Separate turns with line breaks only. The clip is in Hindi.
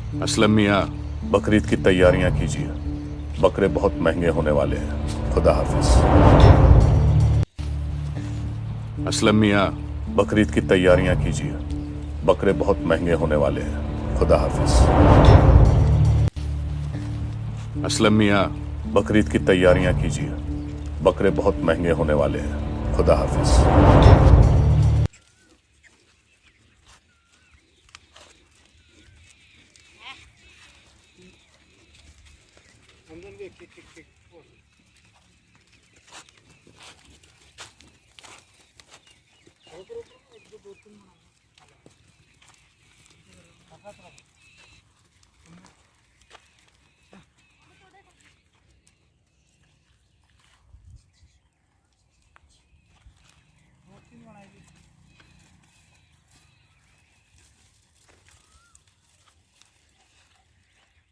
असलम मियाँ, बकरीद की तैयारियां कीजिए। बकरे बहुत महंगे होने वाले हैं। खुदा हाफिज। असलम मियाँ, बकरीद की तैयारियां कीजिए। बकरे बहुत महंगे होने वाले हैं। खुदा हाफिज। असलम मियाँ, बकरीद की तैयारियां कीजिए। बकरे बहुत महंगे होने वाले हैं। खुदा हाफिज।
अंदर देख ठीक ठीक ठीक ऊपर ऊपर एक दो दो तीन